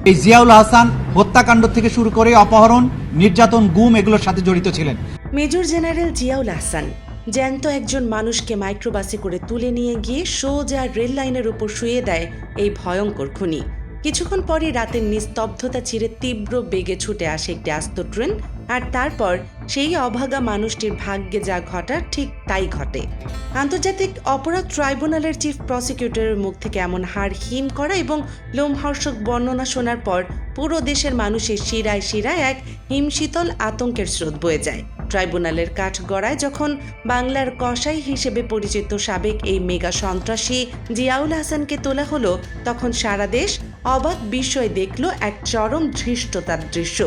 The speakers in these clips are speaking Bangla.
এই জিয়াউল হাসান হত্যাকাণ্ড থেকে শুরু করে অপহরণ, নির্যাতন, গুম এগুলোর সাথে জড়িত ছিলেন। মেজর জেনারেল জিয়াউল হাসান জ্যান্ত একজন মানুষকে মাইক্রোবাসে করে তুলে নিয়ে গিয়ে সোজা রেল লাইনের উপর শুয়ে দেয় এই ভয়ঙ্কর খুনি। কিছুক্ষণ পরে রাতের নিস্তব্ধতা চিরে তীব্র বেগে ছুটে আসে একটি আস্ত ট্রেন, আর তারপর সেই অভাগা মানুষটির ভাগ্যে যা ঘটার ঠিক তাই ঘটে। আন্তর্জাতিক অপরাধ ট্রাইব্যুনালের চিফ প্রসিকিউটরের মুখ থেকে এমন হাড় হিম করা এবং লোমহর্ষক বর্ণনা শোনার পর পুরো দেশের মানুষের শিরায় শিরায় এক হিমশীতল আতঙ্কের স্রোত বয়ে যায়। ট্রাইব্যুনালের কাঠগড়ায় যখন বাংলার কসাই হিসেবে পরিচিত সাবেক এই মেগা সন্ত্রাসী জিয়াউল হাসানকে তোলা হলো, তখন সারা দেশ অবাক বিস্ময়ে দেখল এক চরম ধৃষ্টতার দৃশ্য।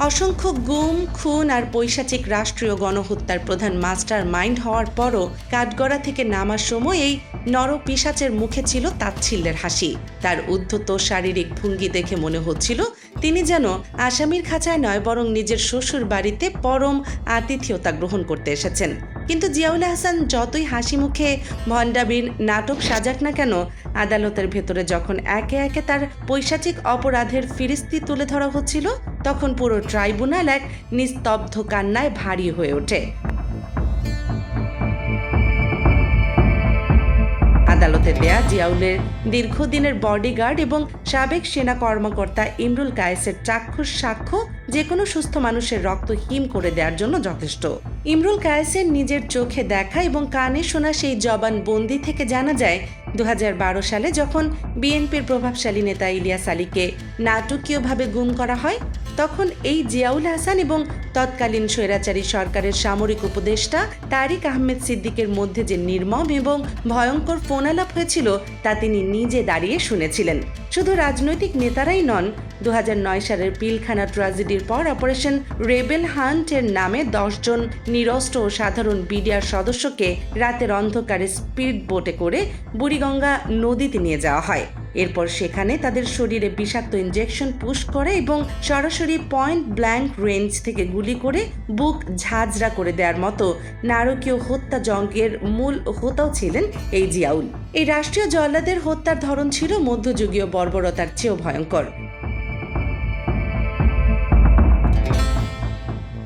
অসংখ্য গুম, খুন আর পৈশাচিক রাষ্ট্রীয় গণহত্যার প্রধান মাস্টার মাইন্ড হওয়ার পরও কাঠগড়া থেকে নামার সময় এই নরপিশাচের মুখে ছিল তাচ্ছিল্যের হাসি। তার উদ্ধত শারীরিক ভঙ্গি দেখে মনে হচ্ছিল তিনি যেন আসামির খাঁচায় নয়, বরং নিজের শ্বশুর বাড়িতে পরম আতিথেয়তা গ্রহণ করতে এসেছেন। কিন্তু জিয়াউল হাসান যতই হাসি মুখে ভণ্ডামির নাটক সাজাক না কেন, আদালতের ভেতরে যখন একে একে তার পৈশাচিক অপরাধের ফিরিস্তি তুলে ধরা হচ্ছিল, তখন পুরো ট্রাইব্যুনাল এক নিস্তব্ধ কান্নায় ভারী হয়ে ওঠে। আদালতে দেয়া জিয়াউলের দীর্ঘদিনের বডিগার্ড এবং সাবেক সেনা কর্মকর্তা ইমরুল কায়েসের চাক্ষুষ সাক্ষ্য যে কোনো সুস্থ মানুষের রক্ত হিম করে দেওয়ার জন্য যথেষ্ট। ইমরুল কায়েসের নিজের চোখে দেখা এবং কানে শোনা সেই জবানবন্দি থেকে জানা যায় 2012 সালে যখন বিএনপির প্রভাবশালী নেতা ইলিয়াস আলীকে নাটকীয়ভাবে গুম করা হয়, তখন এই জিয়াউল হাসান এবং তৎকালীন স্বৈরাচারী সরকারের সামরিক উপদেষ্টা তারিক আহমেদ সিদ্দিকের মধ্যে যে নির্মম এবং ভয়ঙ্কর ফোনালাপ হয়েছিল তা তিনি নিজে দাঁড়িয়ে শুনেছিলেন। শুধু রাজনৈতিক নেতারাই নন, 2009 সালের পিলখানা ট্র্যাজেডির পর অপারেশন রেবেল হান্টের নামে 10 জন নিরস্ত্র ও সাধারণ বিডিআর সদস্যকে রাতের অন্ধকারে স্পিড বোটে করে বুড়িগঙ্গা নদীতে নিয়ে যাওয়া হয়। এরপর সেখানে তাদের শরীরে বিষাক্ত ইনজেকশন পুশ করে এবং সরাসরি পয়েন্ট ব্ল্যাঙ্ক রেঞ্জ থেকে গুলি করে বুক ঝাঁঝরা করে দেওয়ার মতো নারকীয় হত্যা যজ্ঞের মূল হোতাও ছিলেন এই জিয়াউল। এই রাষ্ট্রীয় জল্লাদের হত্যার ধরন ছিল মধ্যযুগীয় বর্বরতার চেয়েও ভয়ঙ্কর।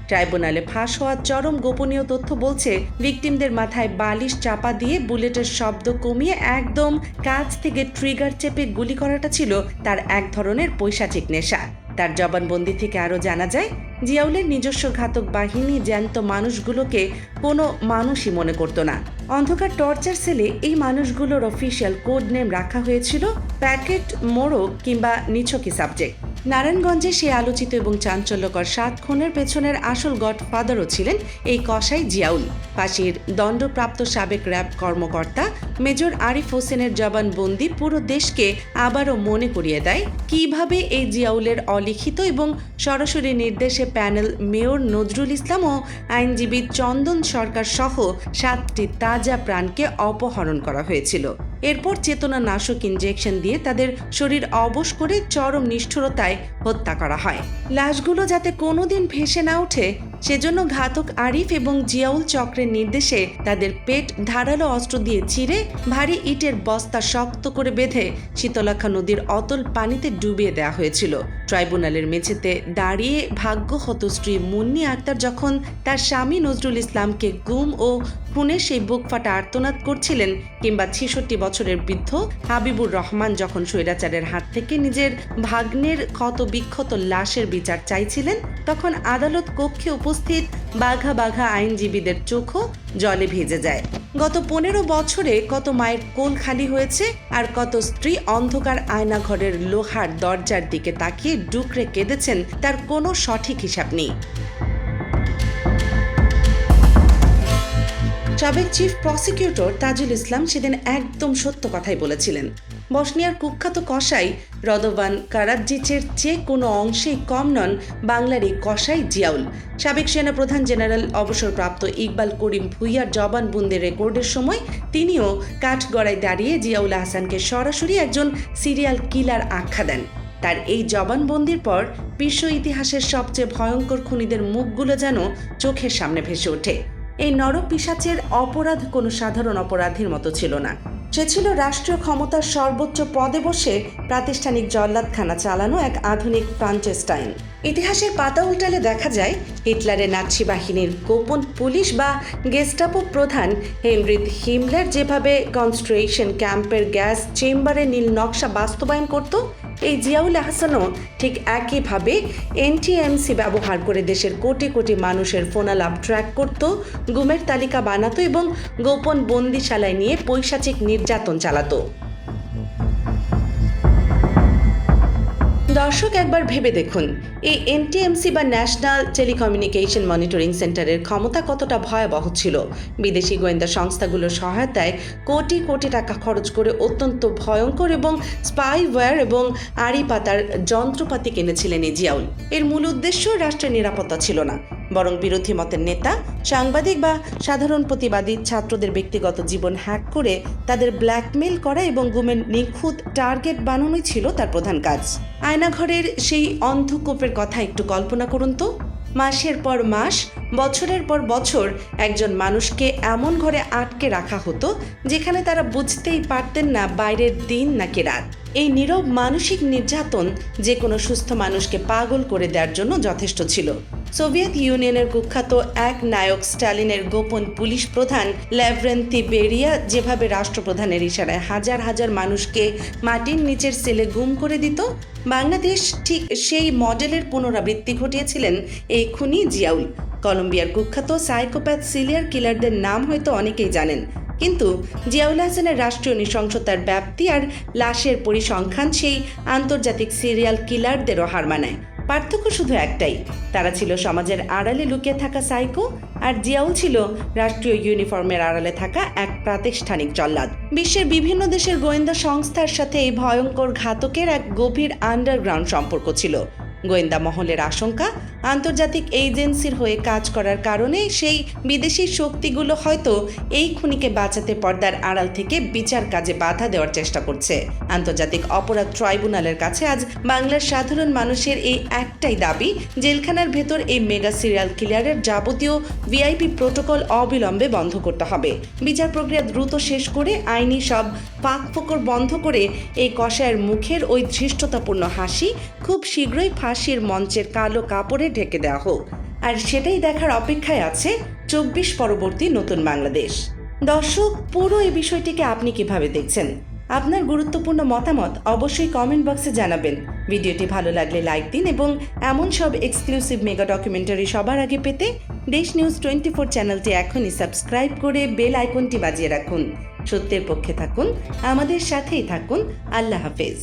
ট্রাইব্যুনালে ফাঁস হওয়া চরম গোপনীয় তথ্য বলছে, ভিকটিমদের মাথায় বালিশ চাপা দিয়ে বুলেটের শব্দ কমিয়ে একদম কাছ থেকে ট্রিগার চেপে গুলি করাটা ছিল তার এক ধরনের পৈশাচিক নেশা। তার জবানবন্দি থেকে আরও জানা যায়, জিয়াউলের নিজস্ব ঘাতক বাহিনী জ্যান্ত মানুষগুলোকে কোনো মানুষই মনে করত না। অন্ধকার টর্চার সেলে এই মানুষগুলোর অফিসিয়াল কোড নেম রাখা হয়েছিল প্যাকেট, মোড়ক কিংবা নিছকি সাবজেক্ট। নারায়ণগঞ্জে সে আলোচিত এবং চাঞ্চল্যকর 7 খুনের পেছনের আসল গডফাদারও ছিলেন এই কসাই জিয়াউল। ফাঁসির দণ্ডপ্রাপ্ত সাবেক র্যাব কর্মকর্তা মেজর আরিফ হোসেনের জবানবন্দি পুরো দেশকে আবারও মনে করিয়ে দেয় কিভাবে এই জিয়াউলের অলিখিত এবং সরাসরি নির্দেশে প্যানেল মেয়র নজরুল ইসলাম ও আইনজীবী চন্দন সরকার সহ 7টি তাজা প্রাণকে অপহরণ করা হয়েছিল। এরপর চেতনা নাশক ইনজেকশন দিয়ে তাদের শরীর অবশ করে চরম নিষ্ঠুরতায় হত্যা করা হয়। লাশগুলো যাতে কোনোদিন ভেসে না ওঠে সেজন্য ঘাতক আরিফ এবং জিয়াউল চক্রের নির্দেশে তাদের পেট ধারালো অস্ত্র দিয়ে চিরে ভারী ইটের বস্তা শক্ত করে বেঁধে শীতলক্ষা নদীর অতল পানিতে ডুবিয়ে দেওয়া হয়েছিল। ট্রাইব্যুনালের মেঝেতে দাঁড়িয়ে ভাগ্যহত স্ত্রী মুন্নি আক্তার যখন তার স্বামী নজরুল ইসলামকে গুম ও খুনের সেই বুকফাটা আর্তনাদ করছিলেন, কিংবা 66 বছরের বৃদ্ধ হাবিবুর রহমান যখন স্বৈরাচারের হাত থেকে নিজের ভাগ্নের ক্ষত বিক্ষত লাশের বিচার চাইছিলেন, তখন আদালত কক্ষে উপস্থিত বাঘা বাঘা আইনজীবীদের চোখও জলে ভিজে যায়। গত 15 বছরে কত মায়ের কোল খালি হয়েছে, আর কত স্ত্রী অন্ধকার আয়নাঘরের লোহার দরজার দিকে তাকিয়ে ডুকরে কেঁদেছেন, তার কোনো সঠিক হিসাব নেই। সাবেক চিফ প্রসিকিউটর তাজুল ইসলাম সেদিন একদম সত্য কথাই বলেছিলেন। বসনিয়ার কুখ্যাত কসাই রদোভান কারাদ্জিচের চেয়ে কোনো অংশেই কম নন বাংলার এই কসাই জিয়াউল। সাবেক সেনাপ্রধান জেনারেল অবসরপ্রাপ্ত ইকবাল করিম ভুইয়ার জবানবন্দি রেকর্ডের সময় তিনিও কাঠগড়ায় দাঁড়িয়ে জিয়াউল হাসানকে সরাসরি একজন সিরিয়াল কিলার আখ্যা দেন। তার এই জবানবন্দির পর বিশ্ব ইতিহাসের সবচেয়ে ভয়ঙ্কর খুনিদের মুখগুলো যেন চোখের সামনে ভেসে ওঠে। এই নরপিশাচের অপরাধ কোনো সাধারণ অপরাধীর মতো ছিল না। সে ছিল রাষ্ট্রীয় ক্ষমতার সর্বোচ্চ পদে বসে প্রাতিষ্ঠানিক জল্লাদখানা চালানো এক আধুনিক ফ্রান্কেনস্টাইন। ইতিহাসের পাতা উল্টালে দেখা যায় হিটলারের নাৎসি বাহিনীর গোপন পুলিশ বা গেস্টাপো প্রধান হেনরিচ হিমলার যেভাবে কনসেন্ট্রেশন ক্যাম্পের গ্যাস চেম্বারে নীল নকশা বাস্তবায়ন করত, এই জিয়াউল আহসানও ঠিক একইভাবে এনটিএমসি ব্যবহার করে দেশের কোটি কোটি মানুষের ফোনালাপ ট্র্যাক করত, গুমের তালিকা বানাতো এবং গোপন বন্দিশালায় নিয়ে পৈশাচিক নির্যাতন চালাতো। দর্শক, একবার ভেবে দেখুন এই এনটিএমসি বা ন্যাশনাল টেলিকমিউনিকেশন মনিটরিং সেন্টারের ক্ষমতা কতটা ভয়াবহ ছিল। বিদেশি গোয়েন্দা সংস্থাগুলোর সহায়তায় কোটি কোটি টাকা খরচ করে অত্যন্ত ভয়ঙ্কর এবং স্পাইওয়্যার এবং আড়ি পাতার যন্ত্রপাতি কিনেছিলেন এই জিয়াউল। এর মূল উদ্দেশ্য রাষ্ট্রের নিরাপত্তা ছিল না, বরং বিরোধী মতের নেতা, সাংবাদিক বা সাধারণ প্রতিবাদী ছাত্রদের ব্যক্তিগত জীবন হ্যাক করে তাদের ব্ল্যাকমেইল করা এবং গুমের নিখুঁত টার্গেট বানানোই ছিল তার প্রধান কাজ। আয়নাঘরের সেই অন্ধকূপের কথা একটু কল্পনা করুন তো। মাসের পর মাস, বছরের পর বছর একজন মানুষকে এমন ঘরে আটকে রাখা হতো যেখানে তারা বুঝতেই পারতেন না বাইরের দিন নাকি রাত। এই নীরব মানসিক নির্যাতন যে কোনো সুস্থ মানুষকে পাগল করে দেওয়ার জন্য যথেষ্ট ছিল। সোভিয়েত ইউনিয়নের কুখ্যাত এক নায়ক স্টালিনের গোপন পুলিশ প্রধান ল্যাভরেন্তি বেরিয়া যেভাবে রাষ্ট্রপ্রধানের ইশারায় হাজার হাজার মানুষকে মাটির নিচের সেলে গুম করে দিত, বাংলাদেশ ঠিক সেই মডেলের পুনরাবৃত্তি ঘটিয়েছিলেন এই খুনি জিয়াউল। কলম্বিয়ার কুখ্যাত সাইকোপ্যাথ সিরিয়াল কিলারদের নাম হয়তো অনেকেই জানেন, কিন্তু জিয়াউল হাসানের রাষ্ট্রীয় নৃশংসতার ব্যাপ্তি আর লাশের পরিসংখ্যান সেই আন্তর্জাতিক সিরিয়াল কিলারদেরও হার মানায়। পার্থক্য শুধু একটাই, তারা ছিল সমাজের আড়ালে লুকিয়ে থাকা সাইকো, আর জিয়াউল ছিল রাষ্ট্রীয় ইউনিফর্মের আড়ালে থাকা এক প্রাতিষ্ঠানিক জল্লাদ। বিশ্বের বিভিন্ন দেশের গোয়েন্দা সংস্থার সাথে এই ভয়ঙ্কর ঘাতকের এক গভীর আন্ডারগ্রাউন্ড সম্পর্ক ছিল। গোয়েন্দা মহলের আশঙ্কা, আন্তর্জাতিক এজেন্সির হয়ে কাজ করার কারণে সেই বিদেশি শক্তিগুলো হয়তো এই খুনিকে বাঁচাতে পর্দার আড়াল থেকে বিচার কাজে বাধা দেওয়ার চেষ্টা করছে। আন্তর্জাতিক অপরাধ ট্রাইব্যুনালের কাছে আজ বাংলার সাধারণ মানুষের এই একটাই দাবি, জেলখানার ভেতর এই মেগা সিরিয়াল কিলারের যাবতীয় ভিআইপি প্রোটোকল অবিলম্বে বন্ধ করতে হবে। বিচার প্রক্রিয়া দ্রুত শেষ করে আইনি সব ফাঁকফোকর বন্ধ করে এই কষায়ের মুখের ওই ধৃষ্টতাপূর্ণ হাসি খুব শীঘ্রই ফাঁসির মঞ্চের কালো কাপড়ে ঢেকে দেওয়া হোক। আর সেটাই দেখার অপেক্ষায় আছে 24 পরবর্তী নতুন বাংলাদেশ। দর্শক, পুরো এই বিষয়টিকে আপনি কিভাবে দেখছেন? আপনার গুরুত্বপূর্ণ মতামত অবশ্যই কমেন্ট বক্সে জানাবেন। ভিডিওটি ভালো লাগলে লাইক দিন এবং এমন সব এক্সক্লুসিভ মেগা ডকুমেন্টারি সবার আগে পেতে দেশ নিউজ 24 চ্যানেলটি এখনই সাবস্ক্রাইব করে বেল আইকনটি বাজিয়ে রাখুন। সত্যের পক্ষে থাকুন, আমাদের সাথেই থাকুন। আল্লাহ হাফেজ।